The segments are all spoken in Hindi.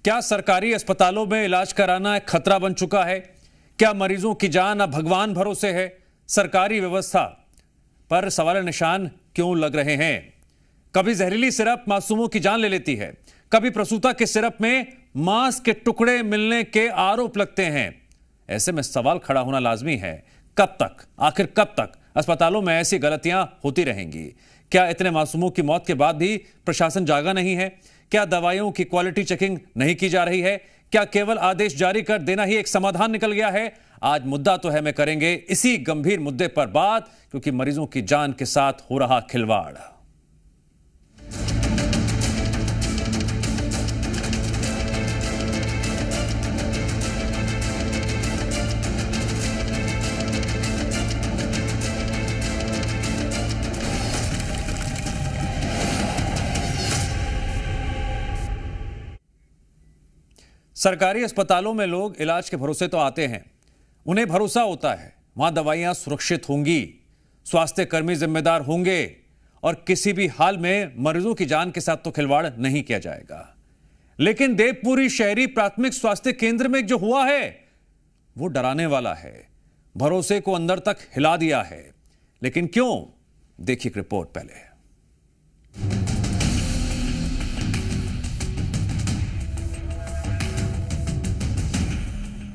क्या सरकारी अस्पतालों में इलाज कराना एक खतरा बन चुका है? क्या मरीजों की जान अब भगवान भरोसे है? सरकारी व्यवस्था पर सवाल निशान क्यों लग रहे हैं? कभी जहरीली सिरप मासूमों की जान ले लेती है, कभी प्रसूता के सिरप में मांस के टुकड़े मिलने के आरोप लगते हैं। ऐसे में सवाल खड़ा होना लाजमी है, कब तक, आखिर कब तक अस्पतालों में ऐसी गलतियां होती रहेंगी? क्या इतने मासूमों की मौत के बाद भी प्रशासन जागा नहीं है? क्या दवाइयों की क्वालिटी चेकिंग नहीं की जा रही है? क्या केवल आदेश जारी कर देना ही एक समाधान निकल गया है? आज मुद्दा तो है, मैं करेंगे इसी गंभीर मुद्दे पर बात, क्योंकि मरीजों की जान के साथ हो रहा खिलवाड़। सरकारी अस्पतालों में लोग इलाज के भरोसे तो आते हैं, उन्हें भरोसा होता है वहां दवाइयां सुरक्षित होंगी, स्वास्थ्य कर्मी जिम्मेदार होंगे और किसी भी हाल में मरीजों की जान के साथ तो खिलवाड़ नहीं किया जाएगा। लेकिन देवपुरी शहरी प्राथमिक स्वास्थ्य केंद्र में जो हुआ है वो डराने वाला है, भरोसे को अंदर तक हिला दिया है। लेकिन क्यों? देखिए एक रिपोर्ट पहले।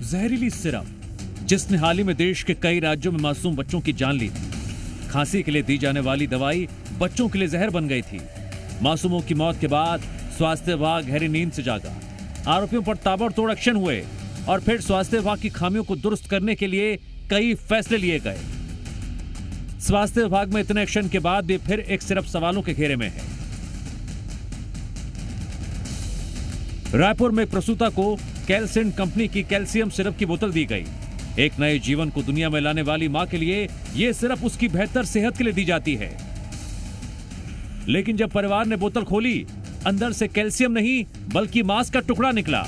जहरीली सिरप, जिसने हाल ही में देश के कई राज्यों में मासूम बच्चों की जान ली थी। खांसी के लिए दी जाने वाली दवाई बच्चों के लिए जहर बन गई थी। मासूमों की मौत के बाद स्वास्थ्य विभाग गहरी नींद से जागा। आरोपियों पर ताबड़तोड़ एक्शन हुए और फिर स्वास्थ्य विभाग की खामियों को दुरुस्त करने के लिए कई फैसले लिए गए। स्वास्थ्य विभाग में इतने एक्शन के बाद भी फिर एक सिरप सवालों के घेरे में है। रायपुर में प्रसूता को कैल्सिन कंपनी की कैल्शियम सिरप की बोतल दी गई। एक नए जीवन को दुनिया में लाने वाली मां के लिए यह सिरप उसकी बेहतर सेहत के लिए दी जाती है। लेकिन जब परिवार ने बोतल खोली, अंदर से कैल्शियम नहीं बल्कि मांस का टुकड़ा निकला।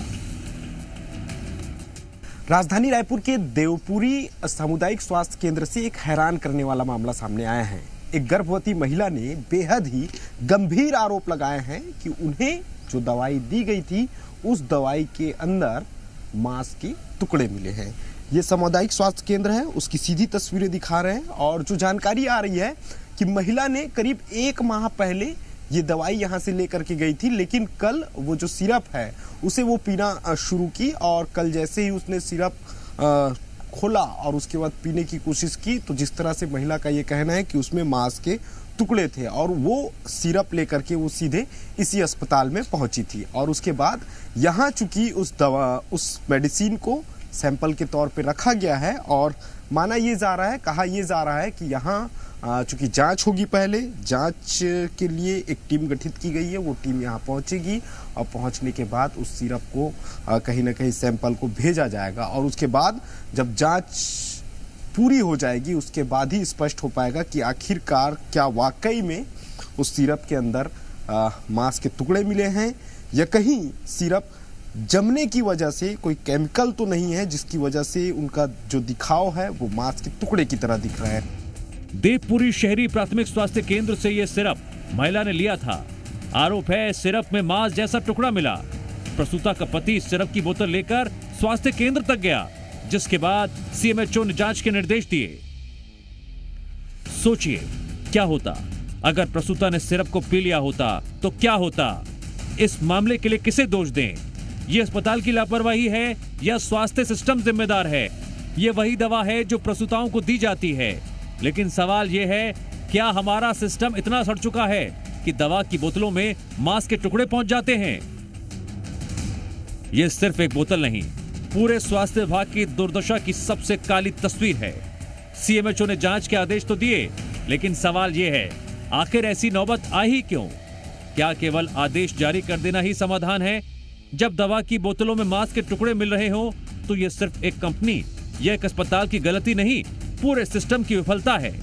राजधानी रायपुर के देवपुरी सामुदायिक स्वास्थ्य केंद्र से एक हैरान करने वाला मामला सामने आया है। एक गर्भवती महिला ने बेहद ही गंभीर आरोप लगाए हैं कि उन्हें जो दवाई दी गई थी उस दवाई के अंदर मांस के टुकड़े मिले हैं। ये सामुदायिक स्वास्थ्य केंद्र है, उसकी सीधी तस्वीरें दिखा रहे हैं। और जो जानकारी आ रही है कि महिला ने करीब 1 माह पहले ये दवाई यहाँ से लेकर के गई थी, लेकिन कल वो जो सिरप है उसे वो पीना शुरू की और कल जैसे ही उसने सिरप खोला और उसके बाद पीने की कोशिश की तो जिस तरह से महिला का ये कहना है कि उसमें मांस के टुकड़े थे और वो सिरप लेकर के वो सीधे इसी अस्पताल में पहुंची थी। और उसके बाद यहाँ चूंकि उस मेडिसिन को सैंपल के तौर पे रखा गया है और माना ये जा रहा है, कहा ये जा रहा है कि यहाँ चूंकि जांच होगी, पहले जांच के लिए एक टीम गठित की गई है, वो टीम यहाँ पहुंचेगी और पहुंचने के बाद उस सिरप को कहीं ना कहीं सैंपल को भेजा जाएगा और उसके बाद जब जांच पूरी हो जाएगी उसके बाद ही स्पष्ट हो पाएगा कि आखिरकार क्या वाकई में उस सिरप के अंदर मांस के टुकड़े मिले हैं या कहीं सिरप जमने की वजह से कोई केमिकल तो नहीं है जिसकी वजह से उनका जो दिखाव है वो मांस के टुकड़े की तरह दिख रहा है। देवपुरी शहरी प्राथमिक स्वास्थ्य केंद्र से यह सिरप महिला ने लिया था। आरोप है सिरप में मांस जैसा टुकड़ा मिला। प्रसूता का पति सिरप की बोतल लेकर स्वास्थ्य केंद्र तक गया, जिसके बाद सीएमएचओ ने जांच के निर्देश दिए। सोचिए क्या होता अगर प्रसूता ने सिरप को पी लिया होता तो क्या होता? इस मामले के लिए किसे दोष दें? यह अस्पताल की लापरवाही है या स्वास्थ्य सिस्टम जिम्मेदार है? यह वही दवा है जो प्रसूताओं को दी जाती है, लेकिन सवाल यह है क्या हमारा सिस्टम इतना सड़ चुका है कि दवा की बोतलों में मांस के टुकड़े पहुंच जाते हैं? यह सिर्फ एक बोतल नहीं, पूरे स्वास्थ्य विभाग की दुर्दशा की सबसे काली तस्वीर है। सीएमएचओ ने जांच के आदेश तो दिए, लेकिन सवाल यह है आखिर ऐसी नौबत आई ही क्यों? क्या केवल आदेश जारी कर देना ही समाधान है? जब दवा की बोतलों में मांस के टुकड़े मिल रहे हो तो यह सिर्फ एक कंपनी या एक अस्पताल की गलती नहीं, पूरे सिस्टम की विफलता है।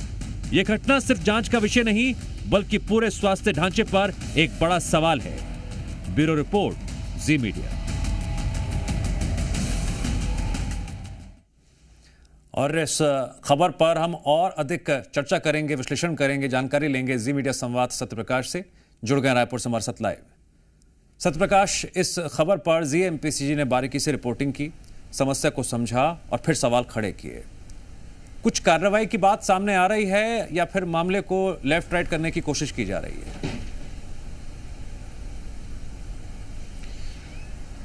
यह घटना सिर्फ जांच का विषय नहीं बल्कि पूरे स्वास्थ्य ढांचे पर एक बड़ा सवाल है। ब्यूरो रिपोर्ट, जी मीडिया। और इस खबर पर हम और अधिक चर्चा करेंगे, विश्लेषण करेंगे, जानकारी लेंगे जी मीडिया संवाद सत्यप्रकाश से। जुड़ गए रायपुर से हमारे साथ लाइव। सत्यप्रकाश, इस खबर पर जीएमपीसीजी ने बारीकी से रिपोर्टिंग की, समस्या को समझा और फिर सवाल खड़े किए। कुछ कार्रवाई की बात सामने आ रही है या फिर मामले को लेफ्ट राइट करने की कोशिश की जा रही है?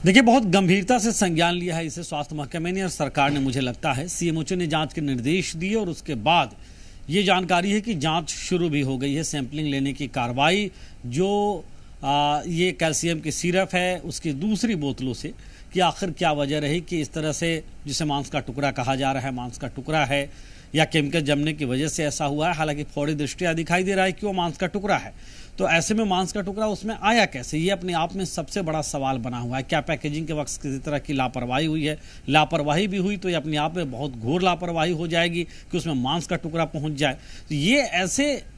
देखिए, बहुत गंभीरता से संज्ञान लिया है इसे स्वास्थ्य महकमे ने और सरकार ने। मुझे लगता है सीएमओएच ने जांच के निर्देश दिए और उसके बाद ये जानकारी है कि जांच शुरू भी हो गई है। सैंपलिंग लेने की कार्रवाई जो ये कैल्शियम की सिरप है उसकी दूसरी बोतलों से कि आखिर क्या वजह रही कि इस तरह से, जिसे मांस का टुकड़ा कहा जा रहा है, मांस का टुकड़ा है या केमिकल जमने की वजह से ऐसा हुआ है। हालांकि फौरी दृष्टिया दिखाई दे रहा है कि वो मांस का टुकड़ा है, तो ऐसे में मांस का टुकड़ा उसमें आया कैसे, ये अपने आप में सबसे बड़ा सवाल बना हुआ है। क्या पैकेजिंग के वक्त किसी तरह की लापरवाही हुई है? लापरवाही भी हुई तो ये अपने आप में बहुत घोर लापरवाही हो जाएगी कि उसमें मांस का टुकड़ा पहुंच जाए। तो ये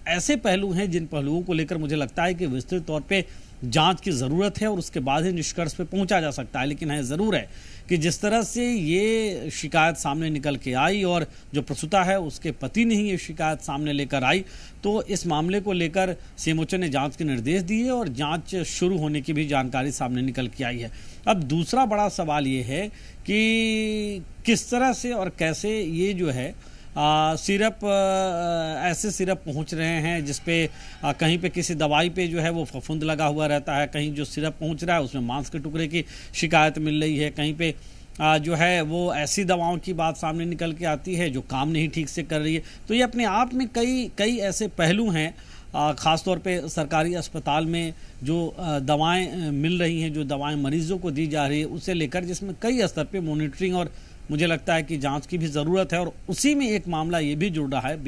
ऐसे पहलू हैं जिन पहलुओं को लेकर मुझे लगता है कि विस्तृत तौर पर जांच की ज़रूरत है और उसके बाद ही निष्कर्ष पे पहुंचा जा सकता है। लेकिन है ज़रूर है कि जिस तरह से ये शिकायत सामने निकल के आई और जो प्रसूता है उसके पति ने ही ये शिकायत सामने लेकर आई, तो इस मामले को लेकर सीएमओएच ने जांच के निर्देश दिए और जांच शुरू होने की भी जानकारी सामने निकल के आई है। अब दूसरा बड़ा सवाल ये है कि किस तरह से और कैसे ये जो है सिरप, ऐसे सिरप पहुंच रहे हैं जिसपे कहीं पे किसी दवाई पे जो है वो फफूंद लगा हुआ रहता है, कहीं जो सिरप पहुंच रहा है उसमें मांस के टुकड़े की शिकायत मिल रही है, कहीं पे जो है वो ऐसी दवाओं की बात सामने निकल के आती है जो काम नहीं ठीक से कर रही है। तो ये अपने आप में कई ऐसे पहलू हैं, ख़ासतौर पे सरकारी अस्पताल में जो दवाएं मिल रही हैं, जो दवाएं मरीजों को दी जा रही है, उसे लेकर जिसमें कई स्तर पे मॉनिटरिंग और मुझे लगता है कि जांच की भी ज़रूरत है। और उसी में एक मामला ये भी जुड़ रहा है,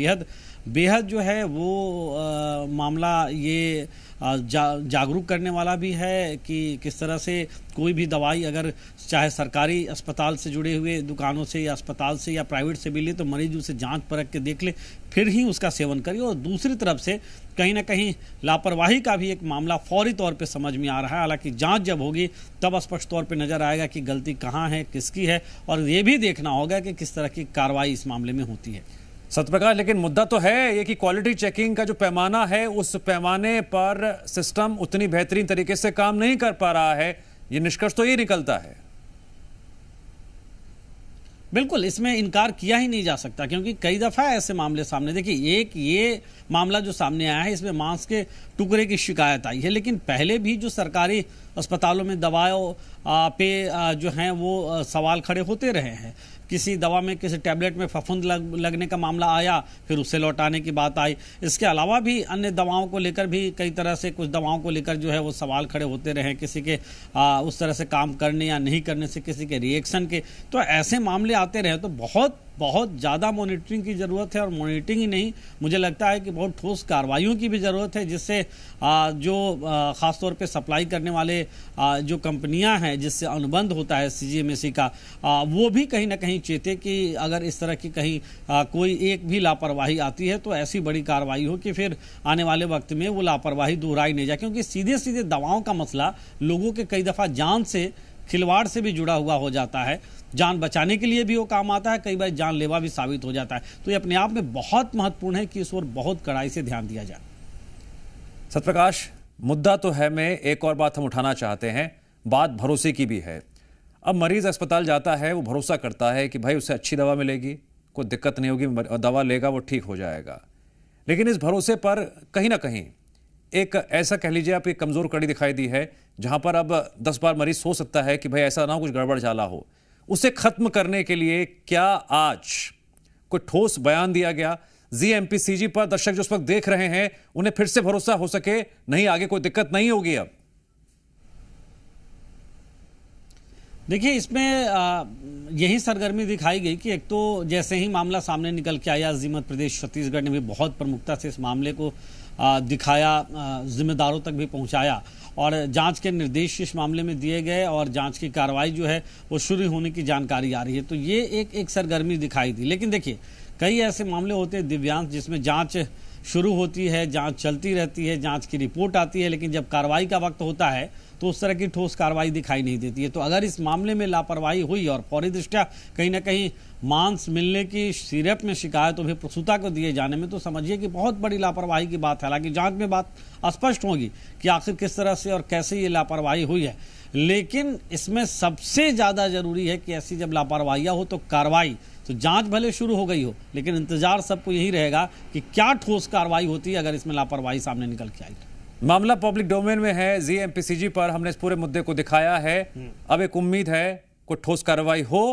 बेहद जो है वो मामला ये जागरूक करने वाला भी है कि किस तरह से कोई भी दवाई अगर चाहे सरकारी अस्पताल से जुड़े हुए दुकानों से या अस्पताल से या प्राइवेट से भी ले तो मरीज उसे जांच परख के देख ले फिर ही उसका सेवन करे। और दूसरी तरफ से कहीं ना कहीं लापरवाही का भी एक मामला फौरी तौर पे समझ में आ रहा है। हालांकि जांच जब होगी तब स्पष्ट तौर पे नजर आएगा कि गलती कहाँ है, किसकी है, और ये भी देखना होगा कि किस तरह की कार्रवाई इस मामले में होती है। सत्यप्रकाश, लेकिन मुद्दा तो है ये कि क्वालिटी चेकिंग का जो पैमाना है उस पैमाने पर सिस्टम उतनी बेहतरीन तरीके से काम नहीं कर पा रहा है, ये निष्कर्ष तो ये निकलता है। बिल्कुल, इसमें इनकार किया ही नहीं जा सकता क्योंकि कई दफा ऐसे मामले सामने, देखिए एक ये मामला जो सामने आया है इसमें मांस के टुकड़े की शिकायत आई है, लेकिन पहले भी जो सरकारी अस्पतालों में दवाओं पे जो हैं वो सवाल खड़े होते रहे हैं। किसी दवा में, किसी टैबलेट में फफूंद लगने का मामला आया, फिर उसे लौटाने की बात आई। इसके अलावा भी अन्य दवाओं को लेकर भी कई तरह से कुछ दवाओं को लेकर जो है वो सवाल खड़े होते रहे, किसी के उस तरह से काम करने या नहीं करने से, किसी के रिएक्शन के, तो ऐसे मामले आते रहे। तो बहुत ज़्यादा मॉनिटरिंग की ज़रूरत है और मॉनिटरिंग ही नहीं, मुझे लगता है कि बहुत ठोस कार्रवाइयों की भी ज़रूरत है जिससे जो ख़ासतौर पे सप्लाई करने वाले जो कंपनियां हैं जिससे अनुबंध होता है सीजीएमएसई का, वो भी कहीं ना कहीं चेते कि अगर इस तरह की कहीं कोई एक भी लापरवाही आती है तो ऐसी बड़ी कार्रवाई हो कि फिर आने वाले वक्त में वो लापरवाही दोहराई नहीं जाए। क्योंकि सीधे सीधे दवाओं का मसला लोगों के कई दफ़ा जान से, खिलवाड़ से भी जुड़ा हुआ हो जाता है। जान बचाने के लिए भी वो काम आता है, कई बार जानलेवा भी साबित हो जाता है। तो ये अपने आप में बहुत महत्वपूर्ण है कि इस ओर बहुत कड़ाई से ध्यान दिया जाए। सत्यप्रकाश, मुद्दा तो है, मैं एक और बात हम उठाना चाहते हैं, बात भरोसे की भी है। अब मरीज अस्पताल जाता है, वो भरोसा करता है कि भाई उसे अच्छी दवा मिलेगी, कोई दिक्कत नहीं होगी, दवा लेगा वो ठीक हो जाएगा। लेकिन इस भरोसे पर कहीं ना कहीं एक ऐसा कह लीजिए आप एक कमजोर कड़ी दिखाई दी है जहां पर अब 10 बार मरीज सोच सकता है कि भाई ऐसा ना हो कुछ गड़बड़ झाला हो। उसे खत्म करने के लिए क्या आज कोई ठोस बयान दिया गया जीएमपीसीजी पर? दर्शक जो उस वक्त देख रहे हैं उन्हें फिर से भरोसा हो सके, नहीं आगे कोई दिक्कत नहीं होगी। अब देखिए, इसमें यही सरगर्मी दिखाई गई कि एक तो जैसे ही मामला सामने निकल के आया, जी मध्य प्रदेश छत्तीसगढ़ ने भी बहुत प्रमुखता से इस मामले को दिखाया, जिम्मेदारों तक भी पहुंचाया और जांच के निर्देश इस मामले में दिए गए और जांच की कार्रवाई जो है वो शुरू होने की जानकारी आ रही है। तो ये एक सरगर्मी दिखाई दी। लेकिन देखिए, कई ऐसे मामले होते हैं दिव्यांश जिसमें जांच शुरू होती है, जांच चलती रहती है, जांच की रिपोर्ट आती है, लेकिन जब कार्रवाई का वक्त होता है तो उस तरह की ठोस कार्रवाई दिखाई नहीं देती है। तो अगर इस मामले में लापरवाही हुई और फौरी दृष्टया कहीं ना कहीं मांस मिलने की सीरत में शिकायत और फिर प्रसूता को दिए जाने में, तो समझिए कि बहुत बड़ी लापरवाही की बात है। हालांकि जांच में बात स्पष्ट होगी कि आखिर किस तरह से और कैसे ये लापरवाही हुई है, लेकिन इसमें सबसे ज्यादा जरूरी है कि ऐसी जब लापरवाहियां हो तो कार्रवाई, तो जांच भले शुरू हो गई हो, लेकिन इंतजार सबको यही रहेगा कि क्या ठोस कार्रवाई होती है अगर इसमें लापरवाही सामने निकल के आई। मामला पब्लिक डोमेन में है, जीएमपीसीजी पर हमने इस पूरे मुद्दे को दिखाया है। अब एक उम्मीद है कोई ठोस कार्रवाई हो।